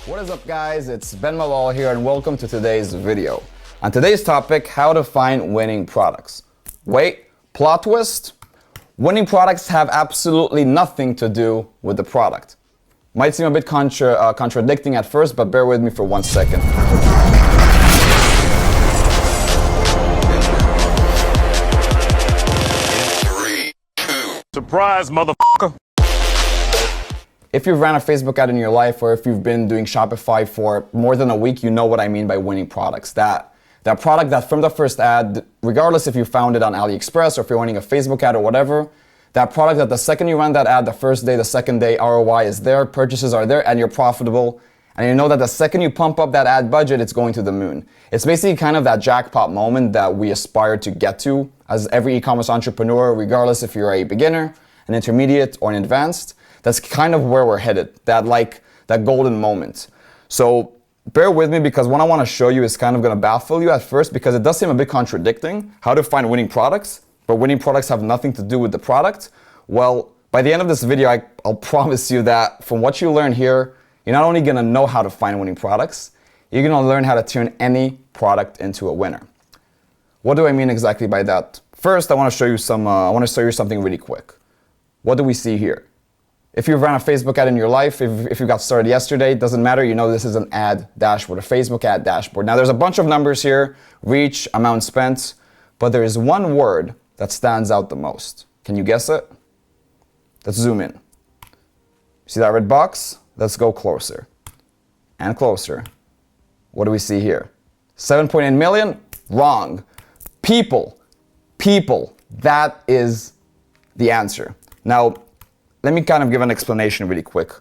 What is up, guys? It's Malol here, and welcome to today's video. On today's topic, how to find winning products. Wait, plot twist? Winning products have absolutely nothing to do with the product. Might seem a bit contradicting at first, but bear with me for 1 second. Surprise, motherfucker. If you've ran a Facebook ad in your life, or if you've been doing Shopify for more than a week, you know what I mean by winning products. That product that from the first ad, regardless if you found it on AliExpress or if you're running a Facebook ad or whatever, that product that the second you run that ad, the first day, the second day, ROI is there, purchases are there, and you're profitable. And you know that the second you pump up that ad budget, it's going to the moon. It's basically kind of that jackpot moment that we aspire to get to as every e-commerce entrepreneur, regardless if you're a beginner, an intermediate, or an advanced. That's kind of where we're headed, that golden moment. So bear with me, because what I want to show you is kind of going to baffle you at first, because it does seem a bit contradicting, how to find winning products, but winning products have nothing to do with the product. Well, by the end of this video, I'll promise you that from what you learn here, you're not only going to know how to find winning products, you're going to learn how to turn any product into a winner. What do I mean exactly by that? First, I want to show you something really quick. What do we see here? If you've run a Facebook ad in your life, if you got started yesterday, it doesn't matter. You know this is an ad dashboard, a Facebook ad dashboard. Now there's a bunch of numbers here, reach, amount spent, but there is one word that stands out the most. Can you guess it? Let's zoom in. See that red box? Let's go closer and closer. What do we see here? 7.8 million? Wrong. People. That is the answer. Now, let me kind of give an explanation really quick.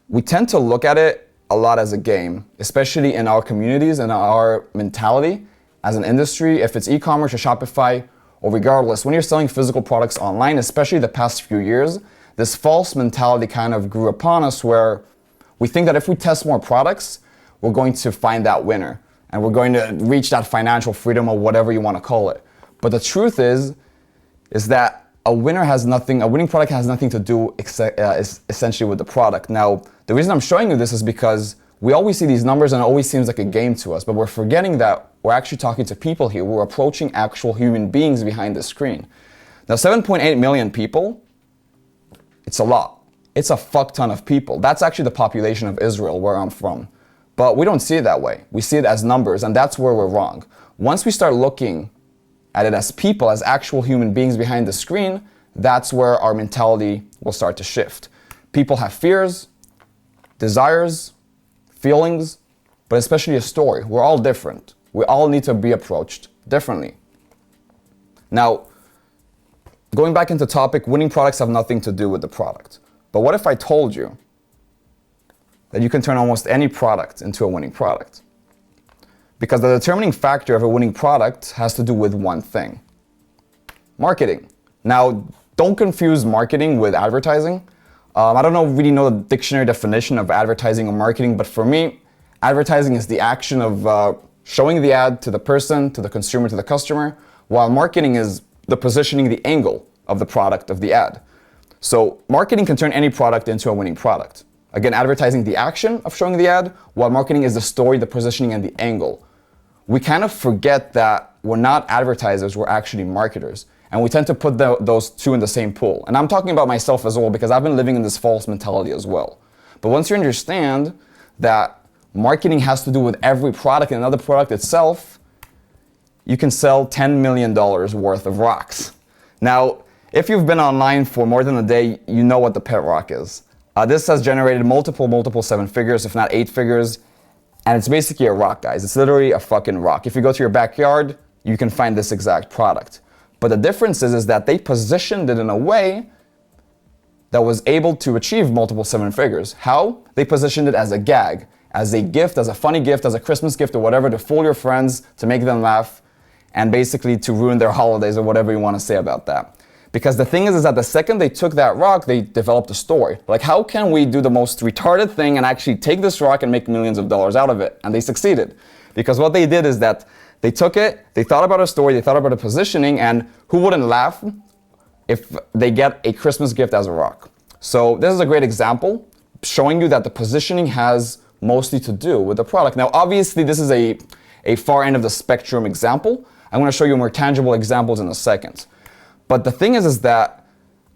We tend to look at it a lot as a game, especially in our communities and our mentality as an industry, if it's e-commerce or Shopify, or regardless, when you're selling physical products online, especially the past few years, this false mentality kind of grew upon us where we think that if we test more products, we're going to find that winner and we're going to reach that financial freedom or whatever you want to call it. But the truth is that a winning product has nothing to do essentially with the product. Now, the reason I'm showing you this is because we always see these numbers and it always seems like a game to us, but we're forgetting that we're actually talking to people here. We're approaching actual human beings behind the screen. Now, 7.8 million people, it's a lot. It's a fuck ton of people. That's actually the population of Israel, where I'm from. But we don't see it that way. We see it as numbers, and that's where we're wrong. Once we start looking at it as people, as actual human beings behind the screen, that's where our mentality will start to shift. People have fears, desires, feelings, but especially a story. We're all different. We all need to be approached differently. Now, going back into topic, winning products have nothing to do with the product. But what if I told you that you can turn almost any product into a winning product? Because the determining factor of a winning product has to do with one thing: marketing. Now, don't confuse marketing with advertising. I don't really know the dictionary definition of advertising or marketing, but for me, advertising is the action of showing the ad to the person, to the consumer, to the customer, while marketing is the positioning, the angle of the product of the ad. So marketing can turn any product into a winning product. Again, advertising the action of showing the ad, while marketing is the story, the positioning, and the angle. We kind of forget that we're not advertisers, we're actually marketers. And we tend to put those two in the same pool. And I'm talking about myself as well, because I've been living in this false mentality as well. But once you understand that marketing has to do with every product and another product itself, you can sell $10 million worth of rocks. Now, if you've been online for more than a day, you know what the pet rock is. This has generated multiple 7 figures, if not 8 figures. And it's basically a rock, guys. It's literally a fucking rock. If you go to your backyard, you can find this exact product. But the difference is that they positioned it in a way that was able to achieve multiple 7 figures. How? They positioned it as a gag, as a gift, as a funny gift, as a Christmas gift or whatever, to fool your friends, to make them laugh, and basically to ruin their holidays or whatever you want to say about that. Because the thing is that the second they took that rock, they developed a story. Like, how can we do the most retarded thing and actually take this rock and make millions of dollars out of it? And they succeeded. Because what they did is that they took it, they thought about a story, they thought about a positioning, and who wouldn't laugh if they get a Christmas gift as a rock? So this is a great example showing you that the positioning has mostly to do with the product. Now, obviously, this is a far end of the spectrum example. I'm going to show you more tangible examples in a second. But the thing is that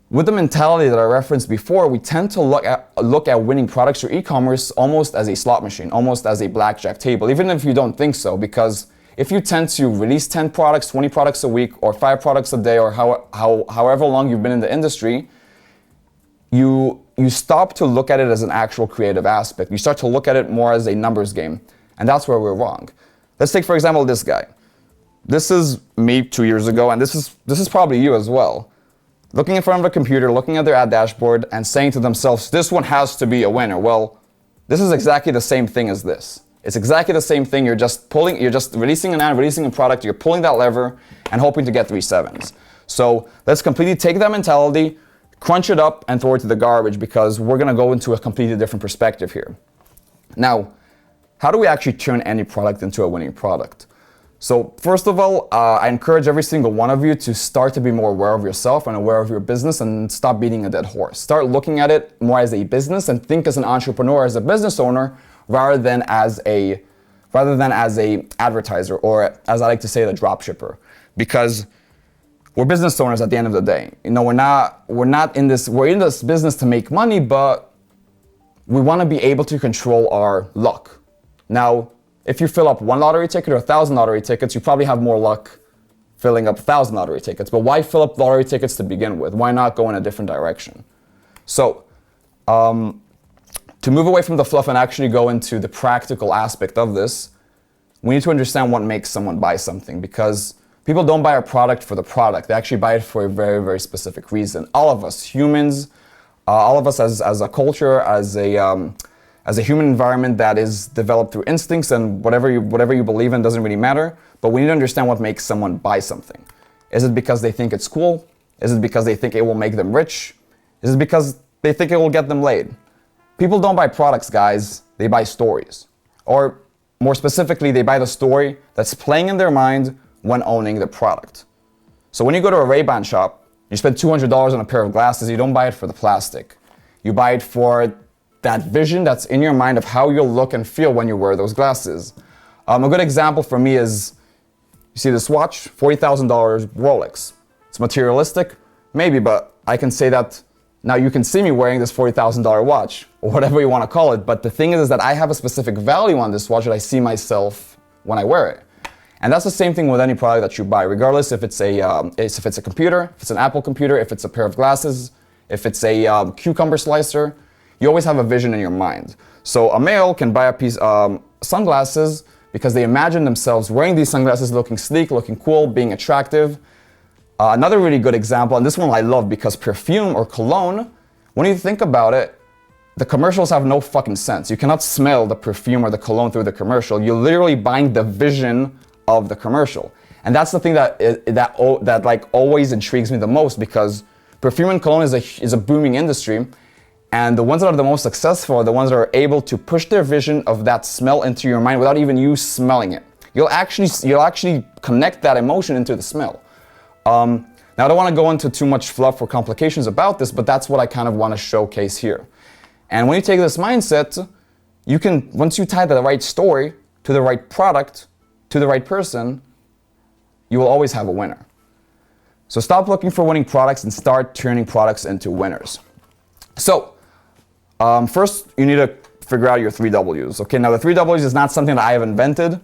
with the mentality that I referenced before, we tend to look at winning products or e-commerce almost as a slot machine, almost as a blackjack table, even if you don't think so, because if you tend to release 10 products, 20 products a week, or 5 products a day, or however long you've been in the industry, you stop to look at it as an actual creative aspect. You start to look at it more as a numbers game, and that's where we're wrong. Let's take, for example, this guy. This is me 2 years ago, and this is probably you as well. Looking in front of a computer, looking at their ad dashboard, and saying to themselves, this one has to be a winner. Well, this is exactly the same thing as this. It's exactly the same thing. You're just releasing an ad, releasing a product, you're pulling that lever, and hoping to get 3 sevens. So let's completely take that mentality, crunch it up, and throw it to the garbage, because we're gonna go into a completely different perspective here. Now, how do we actually turn any product into a winning product? So first of all, I encourage every single one of you to start to be more aware of yourself and aware of your business, and stop beating a dead horse. Start looking at it more as a business, and think as an entrepreneur, as a business owner, rather than as a advertiser, or as I like to say, the drop shipper. Because we're business owners at the end of the day. You know, we're in this business to make money, but we want to be able to control our luck. Now, if you fill up 1 lottery ticket or 1,000 lottery tickets, you probably have more luck filling up 1,000 lottery tickets. But why fill up lottery tickets to begin with? Why not go in a different direction? So, to move away from the fluff and actually go into the practical aspect of this, we need to understand what makes someone buy something, because people don't buy a product for the product. They actually buy it for a very, very specific reason. All of us, humans, all of us as a culture, as a human environment that is developed through instincts, and whatever you believe in doesn't really matter, but we need to understand what makes someone buy something. Is it because they think it's cool? Is it because they think it will make them rich? Is it because they think it will get them laid? People don't buy products, guys. They buy stories. Or more specifically, they buy the story that's playing in their mind when owning the product. So when you go to a Ray-Ban shop, you spend $200 on a pair of glasses, you don't buy it for the plastic. You buy it for that vision that's in your mind of how you'll look and feel when you wear those glasses. A good example for me is, you see this watch, $40,000 Rolex. It's materialistic, maybe, but I can say that now you can see me wearing this $40,000 watch, or whatever you want to call it, but the thing is that I have a specific value on this watch that I see myself when I wear it. And that's the same thing with any product that you buy, regardless if it's a computer, if it's an Apple computer, if it's a pair of glasses, if it's a cucumber slicer. You always have a vision in your mind. So a male can buy a piece of sunglasses because they imagine themselves wearing these sunglasses, looking sleek, looking cool, being attractive. Another really good example, and this one I love, because perfume or cologne, when you think about it, the commercials have no fucking sense. You cannot smell the perfume or the cologne through the commercial. You're literally buying the vision of the commercial. And that's the thing that like always intrigues me the most, because perfume and cologne is a booming industry. And the ones that are the most successful are the ones that are able to push their vision of that smell into your mind without even you smelling it. You'll actually connect that emotion into the smell. Now, I don't want to go into too much fluff or complications about this, but that's what I kind of want to showcase here. And when you take this mindset, you can, once you tie the right story to the right product, to the right person, you will always have a winner. So stop looking for winning products and start turning products into winners. So, first, you need to figure out your 3 W's. Okay, now the 3 W's is not something that I have invented.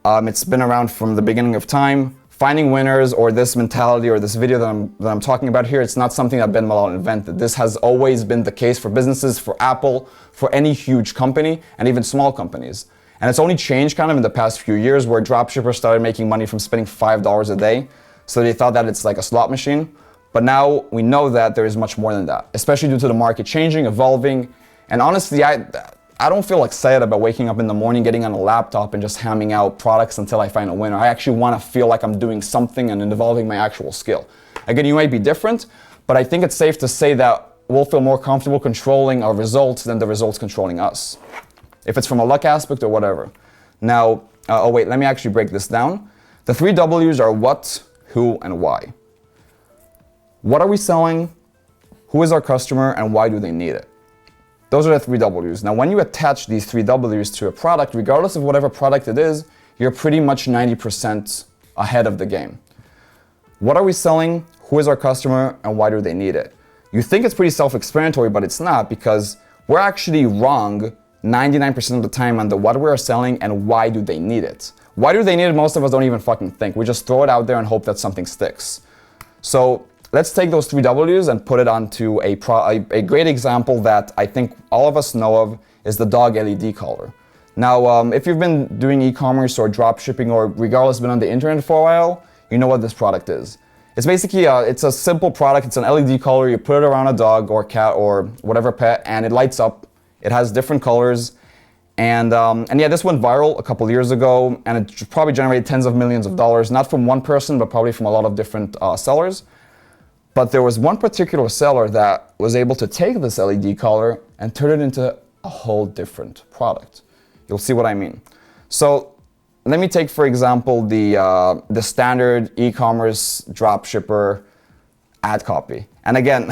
It's been around from the beginning of time. Finding winners, or this mentality, or this video that I'm talking about here, it's not something that Ben Malol invented. This has always been the case for businesses, for Apple, for any huge company, and even small companies. And it's only changed kind of in the past few years, where dropshippers started making money from spending $5 a day. So they thought that it's like a slot machine. But now we know that there is much more than that, especially due to the market changing, evolving. And honestly, I don't feel excited about waking up in the morning, getting on a laptop and just hamming out products until I find a winner. I actually want to feel like I'm doing something and evolving my actual skill. Again, you might be different, but I think it's safe to say that we'll feel more comfortable controlling our results than the results controlling us, if it's from a luck aspect or whatever. Now, let me actually break this down. The 3 W's are what, who, and why. What are we selling? Who is our customer, and why do they need it? Those are the 3Ws. Now, when you attach these 3Ws to a product, regardless of whatever product it is, you're pretty much 90% ahead of the game. What are we selling? Who is our customer? And why do they need it? You think it's pretty self-explanatory, but it's not, because we're actually wrong 99% of the time on the what we're selling and why do they need it. Why do they need it? Most of us don't even fucking think. We just throw it out there and hope that something sticks. So let's take those 3Ws and put it onto a great example that I think all of us know of is the dog LED collar. Now, if you've been doing e-commerce or drop shipping or regardless been on the internet for a while, you know what this product is. It's basically it's a simple product. It's an LED collar. You put it around a dog or cat or whatever pet, and it lights up. It has different colors, and yeah, this went viral a couple years ago, and it probably generated tens of millions of dollars, not from one person, but probably from a lot of different sellers. But there was one particular seller that was able to take this LED collar and turn it into a whole different product. You'll see what I mean. So let me take, for example, the standard e-commerce dropshipper ad copy. And again,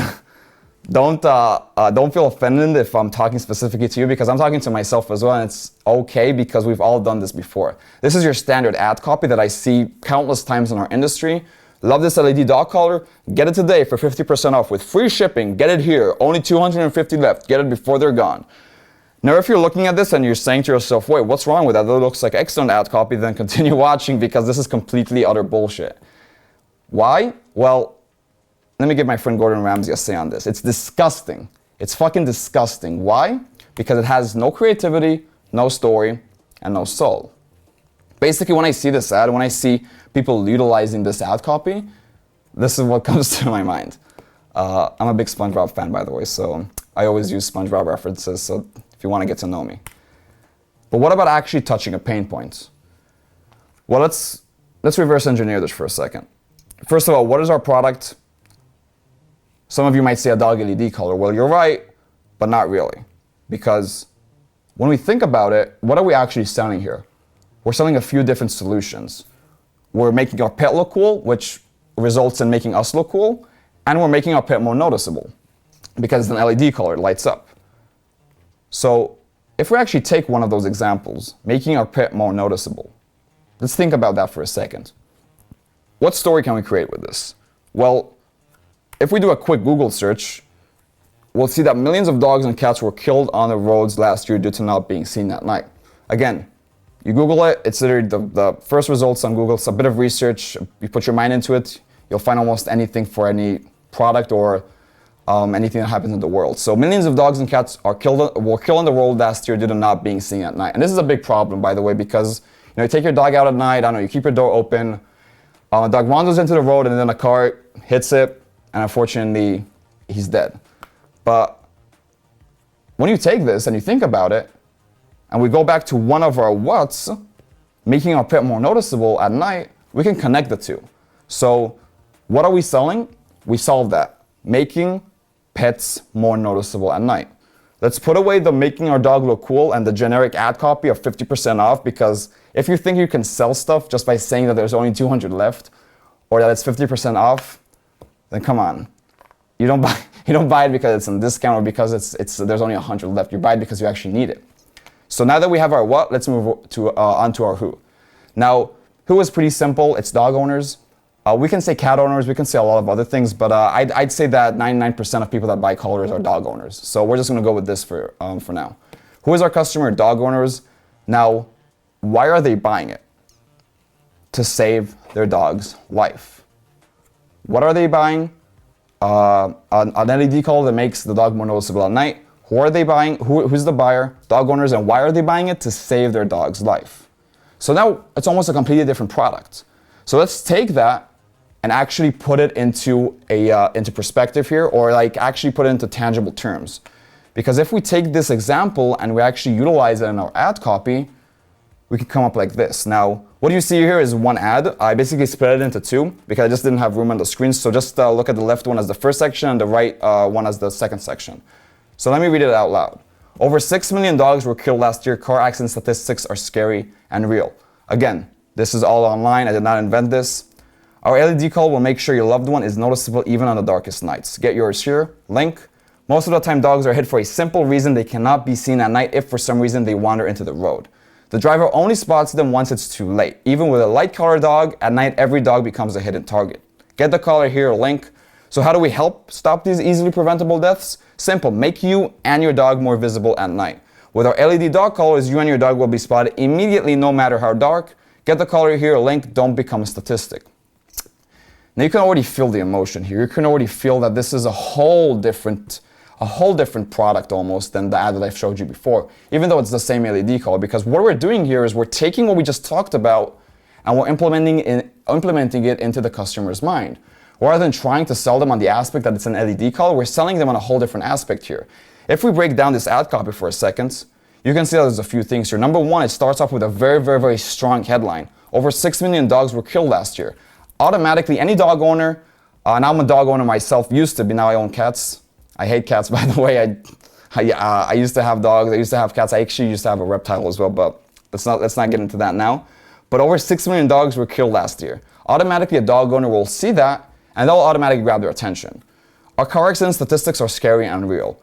don't feel offended if I'm talking specifically to you, because I'm talking to myself as well, and it's okay because we've all done this before. This is your standard ad copy that I see countless times in our industry. Love this LED dog collar? Get it today for 50% off with free shipping. Get it here. Only 250 left. Get it before they're gone. Now, if you're looking at this and you're saying to yourself, wait, what's wrong with that? That looks like excellent ad copy, then continue watching, because this is completely utter bullshit. Why? Well, let me give my friend Gordon Ramsay a say on this. It's disgusting. It's fucking disgusting. Why? Because it has no creativity, no story, and no soul. Basically, when I see this ad, when I see people utilizing this ad copy, this is what comes to my mind. I'm a big SpongeBob fan, by the way, so I always use SpongeBob references, so if you want to get to know me. But what about actually touching a pain point? Well, let's reverse engineer this for a second. First of all, what is our product? Some of you might say a dog LED color. Well, you're right, but not really. Because when we think about it, what are we actually selling here? We're selling a few different solutions. We're making our pet look cool, which results in making us look cool, and we're making our pet more noticeable because it's an LED color, it lights up. So if we actually take one of those examples, making our pet more noticeable, let's think about that for a second. What story can we create with this? Well, if we do a quick Google search, we'll see that millions of dogs and cats were killed on the roads last year due to not being seen at night. Again, you Google it, it's literally the first results on Google. It's a bit of research. You put your mind into it, you'll find almost anything for any product or anything that happens in the world. So millions of dogs and cats were killed on the road last year due to not being seen at night. And this is a big problem, by the way, because you take your dog out at night, I don't know, you keep your door open, a dog wanders into the road and then a car hits it, and unfortunately, he's dead. But when you take this and you think about it, and we go back to one of our what's, making our pet more noticeable at night, we can connect the two. So what are we selling? We solve that. Making pets more noticeable at night. Let's put away the making our dog look cool and the generic ad copy of 50% off, because if you think you can sell stuff just by saying that there's only 200 left or that it's 50% off, then come on. You don't buy it because it's on discount or because there's only 100 left. You buy it because you actually need it. So now that we have our what, let's move to onto our who. Now, who is pretty simple. It's dog owners. We can say cat owners. We can say a lot of other things, but I'd say that 99% of people that buy collars are dog owners. So we're just going to go with this for now. Who is our customer? Dog owners. Now, why are they buying it? To save their dog's life. What are they buying? An LED collar that makes the dog more noticeable at night. Who are they buying? Who's the buyer? Dog owners. And why are they buying it? To save their dog's life. So now it's almost a completely different product. So let's take that and actually put it into perspective here, or like actually put it into tangible terms. Because if we take this example and we actually utilize it in our ad copy, we could come up like this. Now, what you see here is one ad. I basically split it into two because I just didn't have room on the screen. So just look at the left one as the first section and the right one as the second section. So let me read it out loud. Over 6 million dogs were killed last year. Car accident statistics are scary and real. Again, this is all online. I did not invent this. Our LED collar will make sure your loved one is noticeable even on the darkest nights. Get yours here. Link. Most of the time, dogs are hid for a simple reason: they cannot be seen at night if for some reason they wander into the road. The driver only spots them once it's too late. Even with a light colored dog, at night every dog becomes a hidden target. Get the color here, link. So how do we help stop these easily preventable deaths? Simple, make you and your dog more visible at night. With our LED dog collars, you and your dog will be spotted immediately no matter how dark. Get the color here, link, don't become a statistic. Now you can already feel the emotion here. You can already feel that this is a whole different product almost than the ad that I've showed you before, even though it's the same LED color, because what we're doing here is we're taking what we just talked about and we're implementing it into the customer's mind. Rather than trying to sell them on the aspect that it's an LED color, we're selling them on a whole different aspect here. If we break down this ad copy for a second, you can see that there's a few things here. Number one, it starts off with a very, very, very strong headline. Over 6 million dogs were killed last year. Automatically, any dog owner, and I'm a dog owner myself, used to be, now I own cats. I hate cats, by the way. I used to have dogs, I used to have cats. I actually used to have a reptile as well, but let's not get into that now. But over 6 million dogs were killed last year. Automatically, a dog owner will see that, and they'll automatically grab their attention. Our car accident statistics are scary and unreal.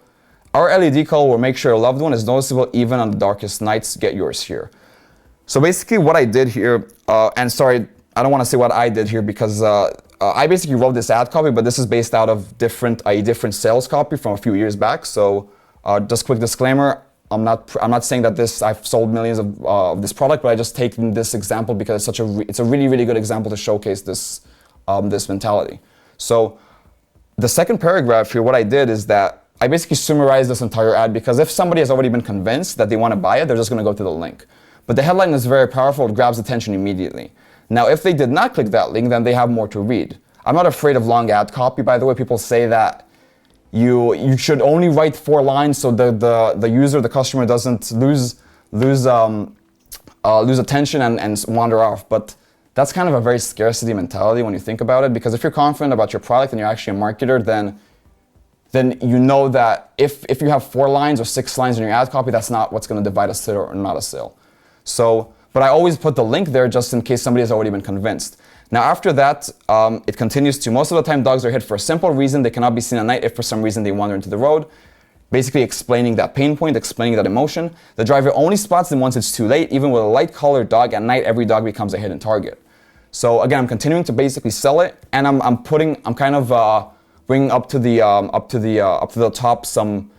Our LED color will make sure your loved one is noticeable even on the darkest nights. Get yours here. So basically what I did here, and sorry, I don't want to say what I did here because I basically wrote this ad copy, but this is based out of a different sales copy from a few years back. So just quick disclaimer, I'm not saying that I've sold millions of this product, but I just taken this example because it's a really, really good example to showcase this mentality. So the second paragraph here, what I did is that I basically summarized this entire ad, because if somebody has already been convinced that they want to buy it, they're just going to go to the link. But the headline is very powerful, it grabs attention immediately. Now, if they did not click that link, then they have more to read. I'm not afraid of long ad copy, by the way. People say that you should only write 4 lines so the user, the customer, doesn't lose attention and wander off. But that's kind of a very scarcity mentality when you think about it, because if you're confident about your product and you're actually a marketer, then you know that if you have 4 lines or 6 lines in your ad copy, that's not what's going to divide a sale or not a sale. So, but I always put the link there just in case somebody has already been convinced. Now after that, it continues to, most of the time dogs are hid for a simple reason: they cannot be seen at night if for some reason they wander into the road. Basically explaining that pain point, explaining that emotion. The driver only spots them once it's too late. Even with a light colored dog, at night every dog becomes a hidden target. So again, I'm continuing to basically sell it, and I'm kind of bringing up to the top some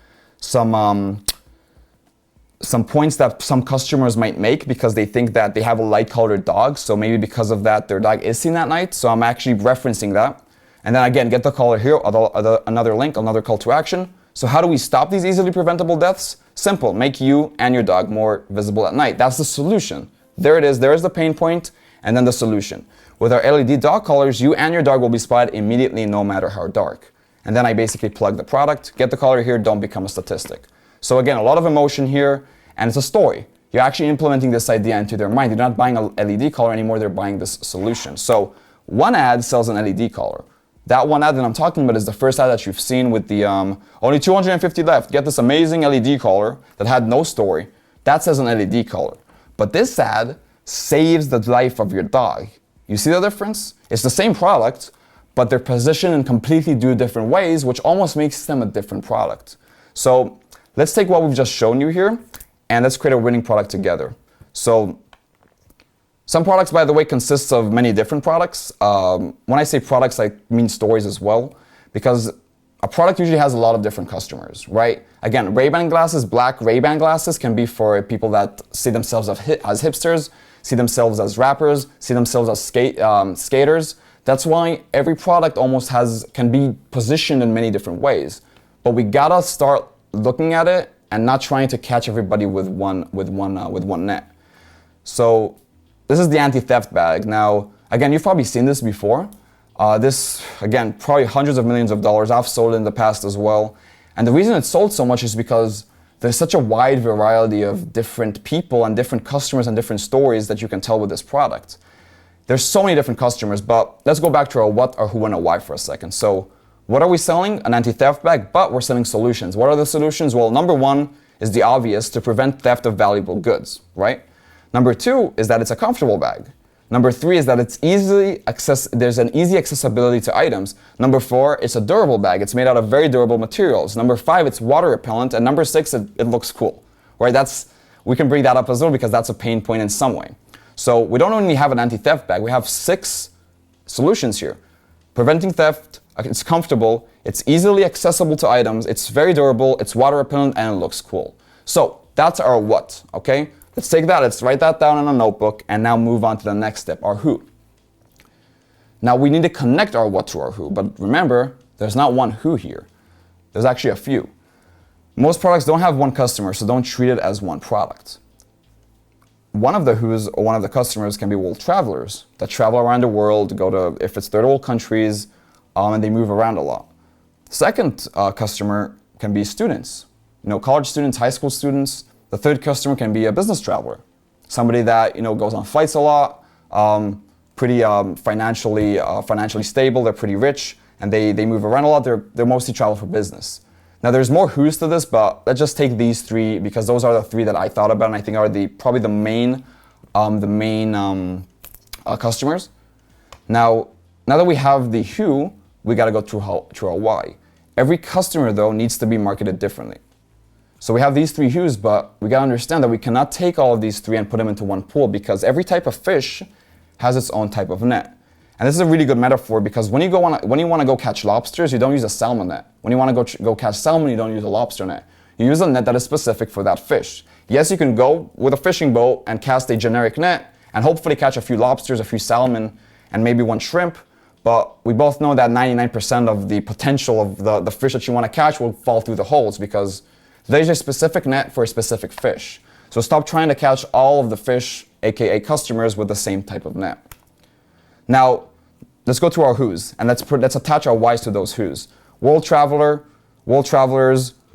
points that some customers might make because they think that they have a light colored dog, so maybe because of that their dog is seen at night. So I'm actually referencing that. And then again, get the color here, another link, another call to action. So how do we stop these easily preventable deaths? Simple, make you and your dog more visible at night. That's the solution. There it is, there is the pain point, and then the solution. With our LED dog collars, you and your dog will be spotted immediately no matter how dark. And then I basically plug the product, get the color here, don't become a statistic. So again, a lot of emotion here, and it's a story. You're actually implementing this idea into their mind. They're not buying a LED color anymore, they're buying this solution. So one ad sells an LED color. That one ad that I'm talking about is the first ad that you've seen with the only 250 left. Get this amazing LED color that had no story. That says an LED color. But this ad saves the life of your dog. You see the difference? It's the same product, but they're positioned in completely different ways, which almost makes them a different product. So let's take what we've just shown you here, and let's create a winning product together. So some products, by the way, consists of many different products. When I say products, I mean stories as well, because a product usually has a lot of different customers, right? Again, Ray-Ban glasses, black Ray-Ban glasses can be for people that see themselves as hipsters, see themselves as rappers, see themselves as skaters. That's why every product almost can be positioned in many different ways. But we gotta start looking at it and not trying to catch everybody with one net. So this is the anti-theft bag. Now, again, you've probably seen this before. This, again, probably hundreds of millions of dollars. I've sold it in the past as well. And the reason it's sold so much is because there's such a wide variety of different people and different customers and different stories that you can tell with this product. There's so many different customers, but let's go back to our what, our who, and our why for a second. So what are we selling? An anti-theft bag, but we're selling solutions. What are the solutions? Well, number one is the obvious, to prevent theft of valuable goods, right? Number two is that it's a comfortable bag. Number 3 is that there's an easy accessibility to items. Number 4, it's a durable bag. It's made out of very durable materials. Number 5, it's water repellent. And number 6, it looks cool, right? We can bring that up as well because that's a pain point in some way. So we don't only have an anti-theft bag, we have 6 solutions here. Preventing theft, it's comfortable, it's easily accessible to items, it's very durable, it's water repellent, and it looks cool. So that's our what, okay? Let's take that, let's write that down in a notebook, and now move on to the next step, our who. Now we need to connect our what to our who, but remember, there's not one who here. There's actually a few. Most products don't have one customer, so don't treat it as one product. One of the who's or one of the customers can be world travelers that travel around the world, go to, if it's third world countries, and they move around a lot. Second customer can be students, college students, high school students. The third customer can be a business traveler, somebody that goes on flights a lot, pretty financially stable. They're pretty rich, and they move around a lot. They're mostly travel for business. Now there's more who's to this, but let's just take these 3 because those are the 3 that I thought about and I think are probably the main customers. Now that we have the who, we got to go through our why. Every customer though needs to be marketed differently. So we have these 3 who's, but we got to understand that we cannot take all of these 3 and put them into one pool because every type of fish has its own type of net. And this is a really good metaphor because when you want to go catch lobsters, you don't use a salmon net. When you want to go catch salmon, you don't use a lobster net. You use a net that is specific for that fish. Yes, you can go with a fishing boat and cast a generic net and hopefully catch a few lobsters, a few salmon, and maybe one shrimp. But we both know that 99% of the potential of the fish that you want to catch will fall through the holes because there's a specific net for a specific fish. So stop trying to catch all of the fish, aka customers, with the same type of net. Now, let's go to our who's, and let's attach our whys to those who's. World travelers,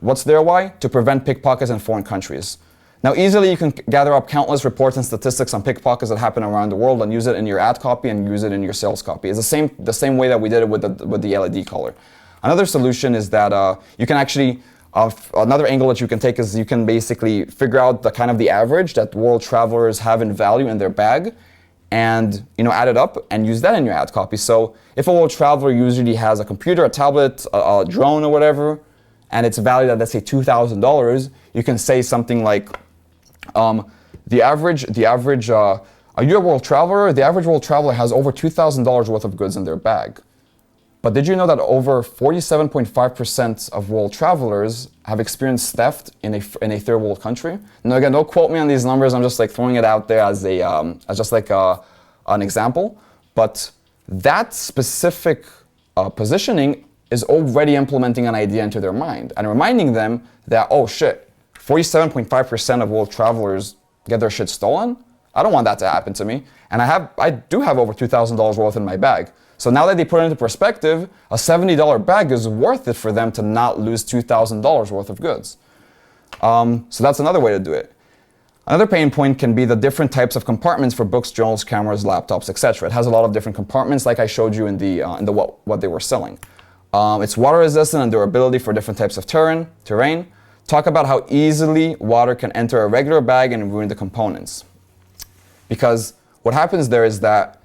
what's their why? To prevent pickpockets in foreign countries. Now, easily you can gather up countless reports and statistics on pickpockets that happen around the world and use it in your ad copy and use it in your sales copy. It's the same way that we did it with the LED color. Another solution is that you can actually, another angle that you can take is you can basically figure out the kind of the average that world travelers have in value in their bag and add it up and use that in your ad copy. So if a world traveler usually has a computer, a tablet, a drone or whatever, and it's valued at, let's say, $2,000, you can say something like, are you a world traveler? The average world traveler has over $2,000 worth of goods in their bag. But did you know that over 47.5% of world travelers have experienced theft in a third world country? Now again, don't quote me on these numbers. I'm just throwing it out there as an example. But that specific positioning is already implementing an idea into their mind and reminding them that, oh shit, 47.5% of world travelers get their shit stolen. I don't want that to happen to me. And I do have over $2,000 worth in my bag. So now that they put it into perspective, a $70 bag is worth it for them to not lose $2,000 worth of goods. So that's another way to do it. Another pain point can be the different types of compartments for books, journals, cameras, laptops, etc. It has a lot of different compartments, like I showed you in the what they were selling. It's water resistant and durability for different types of terrain. Talk about how easily water can enter a regular bag and ruin the components. Because what happens there is that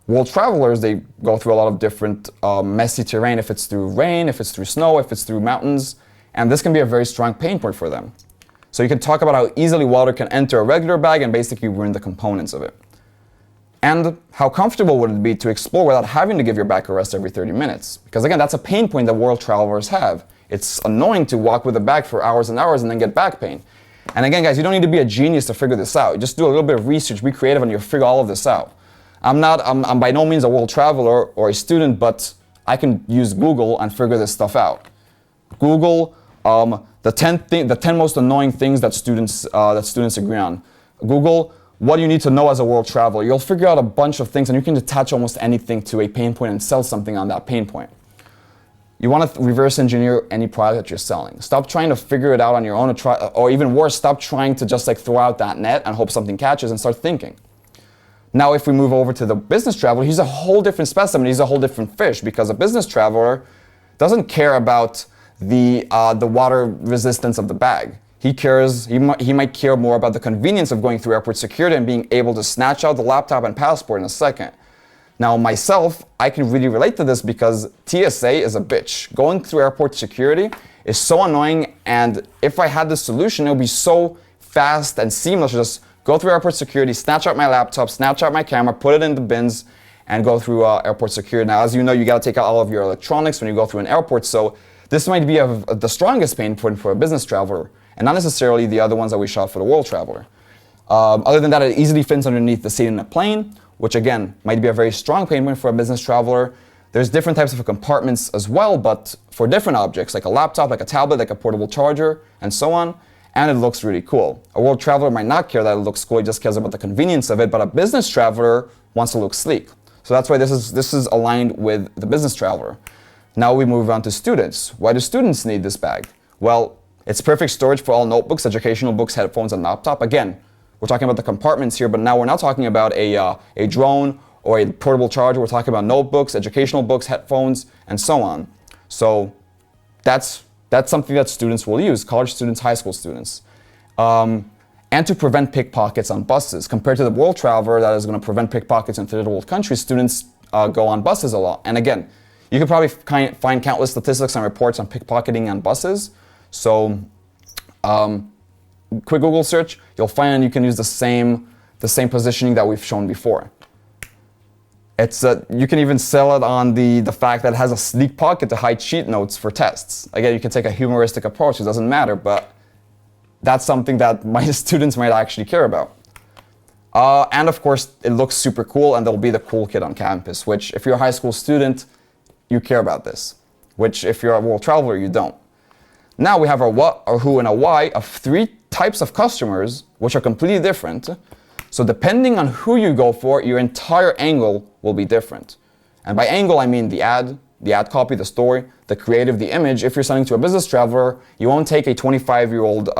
world travelers, they go through a lot of different messy terrain, if it's through rain, if it's through snow, if it's through mountains, and this can be a very strong pain point for them. So you can talk about how easily water can enter a regular bag and basically ruin the components of it. And how comfortable would it be to explore without having to give your back a rest every 30 minutes? Because again, that's a pain point that world travelers have. It's annoying to walk with a bag for hours and hours and then get back pain. And again, guys, you don't need to be a genius to figure this out. Just do a little bit of research, be creative, and you'll figure all of this out. I'm by no means a world traveler or a student, but I can use Google and figure this stuff out. Google the 10 most annoying things that students agree on. Google what you need to know as a world traveler. You'll figure out a bunch of things, and you can attach almost anything to a pain point and sell something on that pain point. You want to reverse engineer any product that you're selling. Stop trying to figure it out on your own, or even worse, stop trying to just throw out that net and hope something catches and start thinking. Now, if we move over to the business traveler, he's a whole different specimen. He's a whole different fish, because a business traveler doesn't care about the water resistance of the bag. He might care more about the convenience of going through airport security and being able to snatch out the laptop and passport in a second. Now, myself, I can really relate to this because TSA is a bitch. Going through airport security is so annoying, and if I had the solution, it would be so fast and seamless to just go through airport security, snatch out my laptop, snatch out my camera, put it in the bins, and go through airport security. Now, as you know, you got to take out all of your electronics when you go through an airport, so this might be the strongest pain point for a business traveler, and not necessarily the other ones that we shot for the world traveler. Other than that, it easily fits underneath the seat in a plane, which again, might be a very strong pain point for a business traveler. There's different types of compartments as well, but for different objects, like a laptop, like a tablet, like a portable charger, and so on, and it looks really cool. A world traveler might not care that it looks cool, he just cares about the convenience of it, but a business traveler wants to look sleek. So that's why this is aligned with the business traveler. Now we move on to students. Why do students need this bag? Well, it's perfect storage for all notebooks, educational books, headphones, and laptop. Again, we're talking about the compartments here, but now we're not talking about a drone or a portable charger. We're talking about notebooks, educational books, headphones, and so on. So that's something that students will use, college students, high school students. And to prevent pickpockets on buses. Compared to the world traveler that is going to prevent pickpockets in third world countries, students go on buses a lot. And again, you can probably find countless statistics and reports on pickpocketing on buses. So quick Google search, you'll find you can use the same positioning that we've shown before. You can even sell it on the fact that it has a sleek pocket to hide cheat notes for tests. Again, you can take a humoristic approach, it doesn't matter, but that's something that my students might actually care about. And of course, it looks super cool, and there'll be the cool kid on campus, which if you're a high school student, you care about this, which if you're a world traveler, you don't. Now we have our what, our who, and a why of 3 types of customers, which are completely different. So depending on who you go for, your entire angle will be different. And by angle, I mean the ad copy, the story, the creative, the image. If you're selling to a business traveler, you won't take a 25-year-old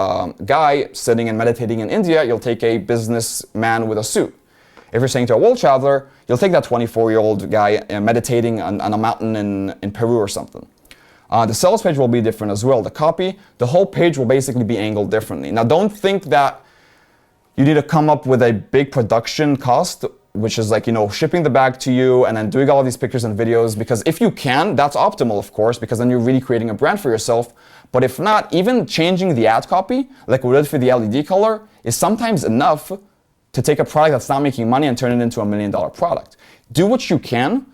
guy sitting and meditating in India, you'll take a businessman with a suit. If you're selling to a world traveler, you'll take that 24-year-old guy meditating on a mountain in Peru or something. The sales page will be different as well. The copy, the whole page will basically be angled differently. Now don't think that you need to come up with a big production cost, which is like, shipping the bag to you and then doing all of these pictures and videos, because if you can, that's optimal, of course, because then you're really creating a brand for yourself. But if not, even changing the ad copy, like we did for the LED color, is sometimes enough to take a product that's not making money and turn it into $1 million product. Do what you can,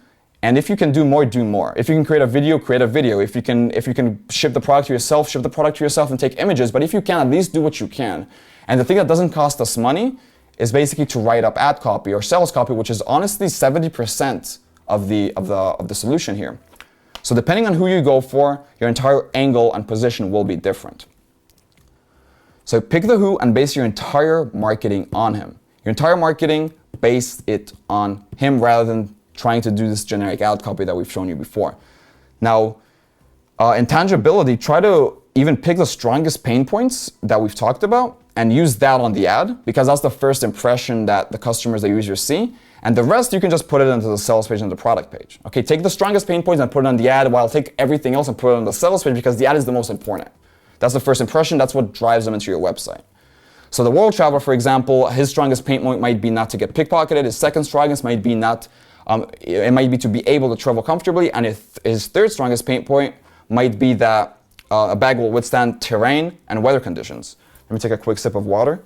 and if you can do more, do more. If you can create a video, create a video. If you can ship the product to yourself, ship the product to yourself and take images. But if you can, at least do what you can. And the thing that doesn't cost us money is basically to write up ad copy or sales copy, which is honestly 70% of the solution here. So depending on who you go for, your entire angle and position will be different. So pick the who and base your entire marketing on him. Your entire marketing, base it on him rather than trying to do this generic ad copy that we've shown you before. Now, intangibility, try to even pick the strongest pain points that we've talked about and use that on the ad, because that's the first impression that the customers that use your see. And the rest, you can just put it into the sales page and the product page. Okay, take the strongest pain points and put it on the ad, while take everything else and put it on the sales page, because the ad is the most important. That's the first impression, that's what drives them into your website. So the world traveler, for example, his strongest pain point might be not to get pickpocketed. His second strongest might be it might be to be able to travel comfortably. And his third strongest pain point might be that a bag will withstand terrain and weather conditions. Let me take a quick sip of water.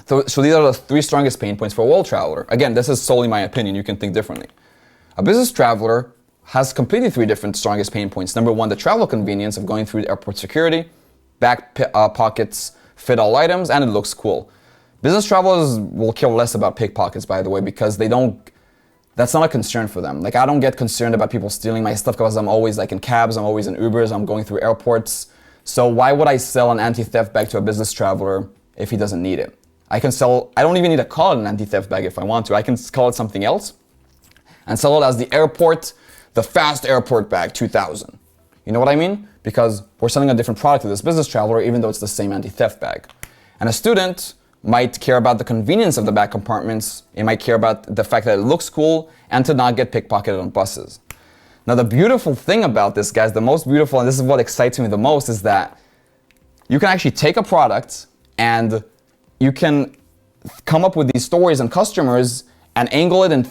So these are the 3 strongest pain points for a world traveler. Again, this is solely my opinion. You can think differently. A business traveler has completely 3 different strongest pain points. Number 1, the travel convenience of going through airport security. Back pockets fit all items, and it looks cool. Business travelers will care less about pickpockets, by the way, because that's not a concern for them. Like, I don't get concerned about people stealing my stuff because I'm always like in cabs, I'm always in Ubers, I'm going through airports. So why would I sell an anti-theft bag to a business traveler if he doesn't need it? I don't even need to call it an anti-theft bag if I want to. I can call it something else and sell it as the fast airport bag 2000. You know what I mean? Because we're selling a different product to this business traveler, even though it's the same anti-theft bag. And a student, might care about the convenience of the back compartments. It might care about the fact that it looks cool and to not get pickpocketed on buses. Now, the beautiful thing about this, guys, the most beautiful, and this is what excites me the most, is that you can actually take a product and you can come up with these stories and customers and angle it in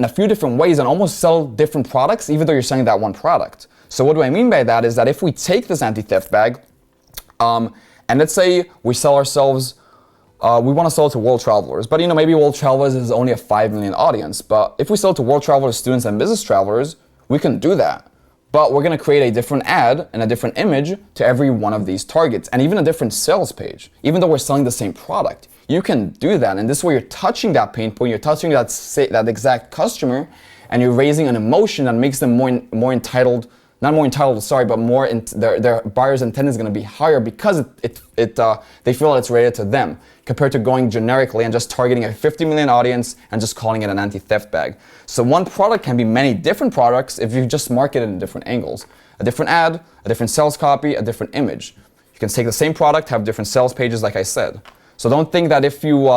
a few different ways and almost sell different products, even though you're selling that one product. So what do I mean by that is that if we take this anti-theft bag, and let's say we sell ourselves, we want to sell it to world travelers, but maybe world travelers is only a 5 million audience. But if we sell it to world travelers, students, and business travelers, we can do that. But we're going to create a different ad and a different image to every one of these targets, and even a different sales page, even though we're selling the same product. You can do that, and this way you're touching that pain point, you're touching that exact customer, and you're raising an emotion that makes them more entitled. Not more entitled, sorry, but more their buyer's intent is going to be higher because they feel it's related to them, compared to going generically and just targeting a 50 million audience and just calling it an anti-theft bag. So one product can be many different products if you just market it in different angles. A different ad, a different sales copy, a different image. You can take the same product, have different sales pages, like I said. So don't think that if you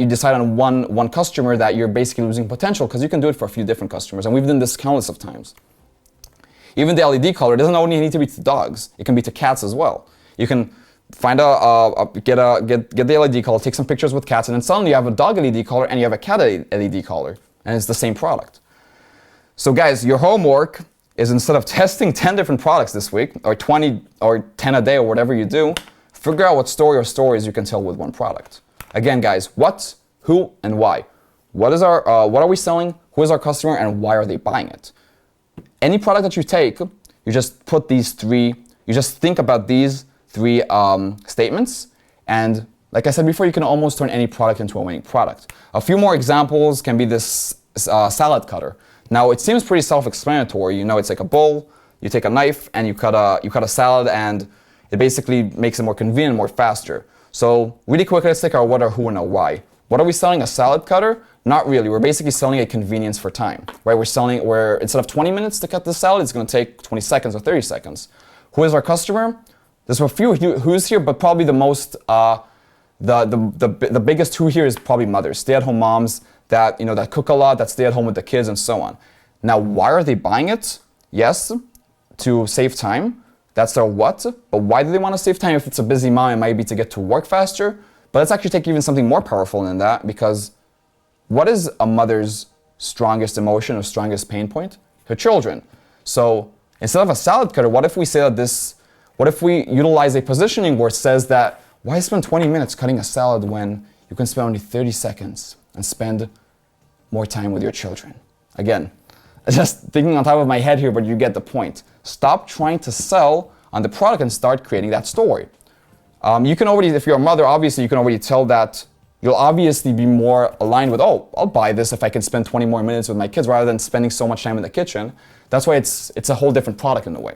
decide on one customer that you're basically losing potential, because you can do it for a few different customers, and we've done this countless of times. Even the LED color doesn't only need to be to dogs; it can be to cats as well. You can find get the LED color, take some pictures with cats, and then suddenly you have a dog LED color and you have a cat LED color, and it's the same product. So guys, your homework is, instead of testing 10 different products this week, or 20 or 10 a day, or whatever you do, figure out what story or stories you can tell with one product. Again, guys, what, who, and why. What are we selling? Who is our customer, and why are they buying it? Any product that you take, you just put these three. You just think about these three statements, and like I said before, you can almost turn any product into a winning product. A few more examples can be this salad cutter. Now, it seems pretty self-explanatory. It's like a bowl. You take a knife and you cut a salad, and it basically makes it more convenient, more faster. So really quickly, let's take our what, our who, and our why. What are we selling? A salad cutter? Not really. We're basically selling a convenience for time, right? Where instead of 20 minutes to cut the salad, it's going to take 20 seconds or 30 seconds. Who is our customer? There's a few who's here, but probably the most, the biggest who here is probably mothers, stay-at-home moms that cook a lot, that stay at home with the kids, and so on. Now, why are they buying it? Yes, to save time. That's their what. But why do they want to save time? If it's a busy mom, it might be to get to work faster. But let's actually take even something more powerful than that, because what is a mother's strongest emotion or strongest pain point? Her children. So instead of a salad cutter, what if we utilize a positioning where it says that, why spend 20 minutes cutting a salad when you can spend only 30 seconds and spend more time with your children? Again, just thinking on top of my head here, but you get the point. Stop trying to sell on the product and start creating that story. You can already, if you're a mother, obviously you can already tell that you'll obviously be more aligned with, oh, I'll buy this if I can spend 20 more minutes with my kids rather than spending so much time in the kitchen. That's why it's a whole different product in a way.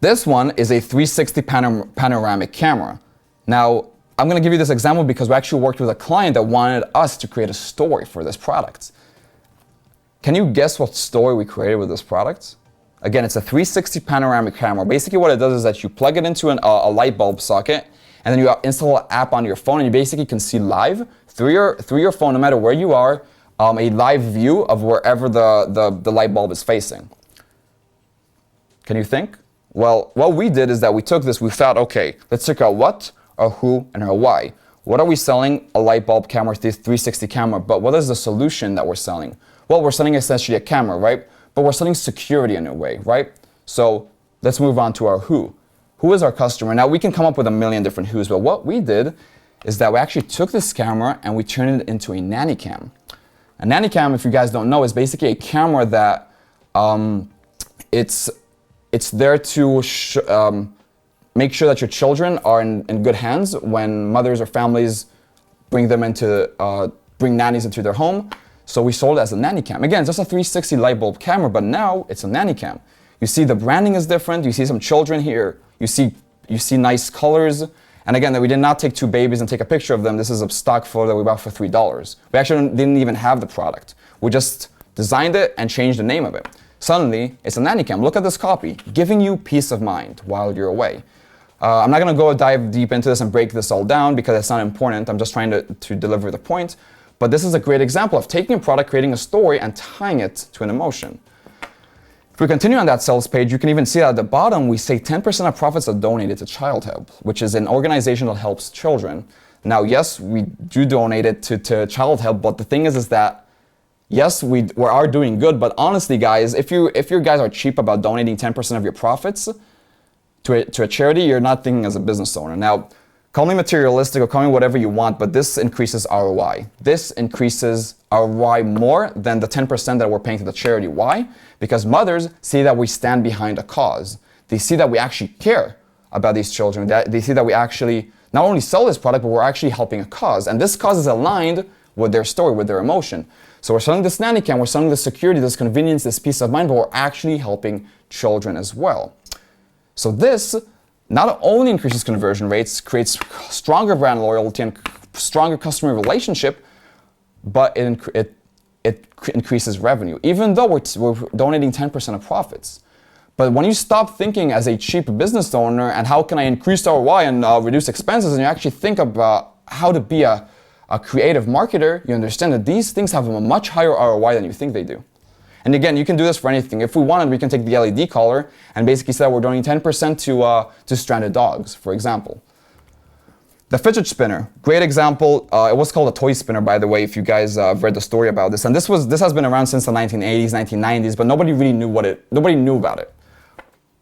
This one is a 360 panoramic camera. Now, I'm going to give you this example because we actually worked with a client that wanted us to create a story for this product. Can you guess what story we created with this product? Again, it's a 360 panoramic camera. Basically what it does is that you plug it into a light bulb socket, and then you install an app on your phone, and you basically can see live through your phone, no matter where you are, a live view of wherever the light bulb is facing. Can you think? Well, what we did is that we took this, we thought, okay, let's check out what, our who, and our why. What are we selling? A light bulb camera, 360 camera, but what is the solution that we're selling? Well, we're selling essentially a camera, right? But we're selling security in a way, right? So let's move on to our who. Who is our customer? Now, we can come up with a million different who's, but what we did is that we actually took this camera and we turned it into a nanny cam. A nanny cam, if you guys don't know, is basically a camera that it's there to make sure that your children are in good hands when mothers or families bring nannies into their home. So we sold it as a nanny cam. Again, it's just a 360 light bulb camera, but now it's a nanny cam. You see the branding is different. You see some children here. You see nice colors. And again, that we did not take two babies and take a picture of them. This is a stock photo that we bought for $3. We actually didn't even have the product. We just designed it and changed the name of it. Suddenly, it's a nanny cam. Look at this copy, giving you peace of mind while you're away. I'm not going to go dive deep into this and break this all down because it's not important. I'm just trying to deliver the point. But this is a great example of taking a product, creating a story, and tying it to an emotion. If we continue on that sales page, you can even see that at the bottom, we say 10% of profits are donated to Child Help, which is an organization that helps children. Now, yes, we do donate it to Child Help, but the thing is that, yes, we are doing good, but honestly, guys, if you guys are cheap about donating 10% of your profits to a charity, you're not thinking as a business owner. Now, call me materialistic or call me whatever you want, but this increases ROI. This increases ROI more than the 10% that we're paying to the charity. Why? Because mothers see that we stand behind a cause. They see that we actually care about these children. They see that we actually not only sell this product, but we're actually helping a cause. And this cause is aligned with their story, with their emotion. So we're selling this nanny cam, we're selling this security, this convenience, this peace of mind, but we're actually helping children as well. So this not only increases conversion rates, creates stronger brand loyalty and stronger customer relationship, but it increases revenue, even though we're donating 10% of profits. But when you stop thinking as a cheap business owner and how can I increase ROI and reduce expenses, and you actually think about how to be a creative marketer, you understand that these things have a much higher ROI than you think they do. And again, you can do this for anything. If we wanted, we can take the LED collar and basically say that we're donating 10% to stranded dogs, for example. The fidget spinner, great example. It was called a toy spinner, by the way, if you guys have read the story about this. And this has been around since the 1980s, 1990s, but nobody really knew nobody knew about it.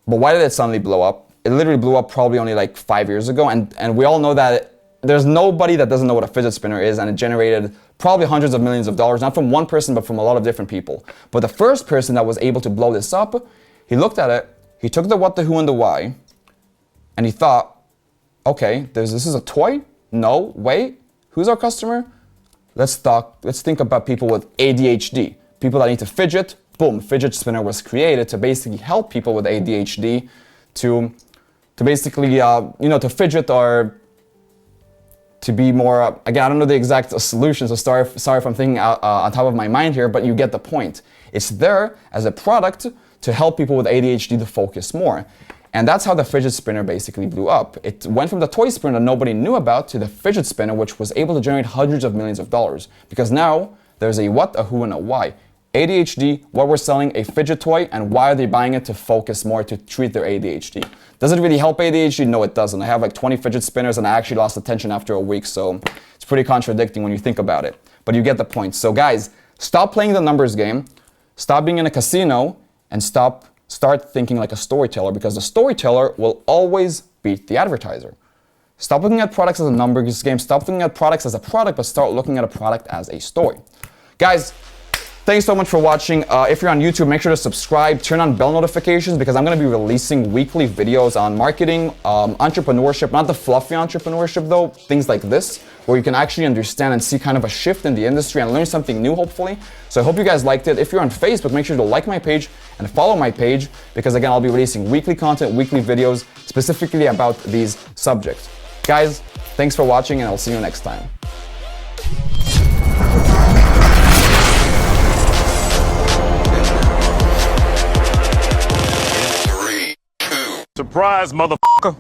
But why did it suddenly blow up? It literally blew up probably only like 5 years ago, and we all know that there's nobody that doesn't know what a fidget spinner is, and it generated probably hundreds of millions of dollars, not from one person, but from a lot of different people. But the first person that was able to blow this up, he looked at it, he took the what, the who, and the why, and he thought, okay, this is a toy? No, wait, who's our customer? Let's think about people with ADHD, people that need to fidget. Boom, fidget spinner was created to basically help people with ADHD to basically, to fidget or to be more, again, I don't know the exact solution, so sorry if I'm thinking on top of my mind here, but you get the point. It's there as a product to help people with ADHD to focus more. And that's how the fidget spinner basically blew up. It went from the toy spinner that nobody knew about to the fidget spinner, which was able to generate hundreds of millions of dollars. Because now there's a what, a who, and a why. ADHD, what we're selling, a fidget toy, and why are they buying it? To focus more, to treat their ADHD. Does it really help ADHD? No, it doesn't. I have like 20 fidget spinners and I actually lost attention after a week, so it's pretty contradicting when you think about it. But you get the point. So guys, stop playing the numbers game, stop being in a casino, and start thinking like a storyteller, because the storyteller will always beat the advertiser. Stop looking at products as a numbers game, stop looking at products as a product, but start looking at a product as a story. Guys, thanks so much for watching. If you're on YouTube, make sure to subscribe, turn on bell notifications, because I'm going to be releasing weekly videos on marketing, entrepreneurship, not the fluffy entrepreneurship though, things like this, where you can actually understand and see kind of a shift in the industry and learn something new, hopefully. So I hope you guys liked it. If you're on Facebook, make sure to like my page and follow my page, because again, I'll be releasing weekly content, weekly videos, specifically about these subjects. Guys, thanks for watching, and I'll see you next time. Surprise, motherfucker.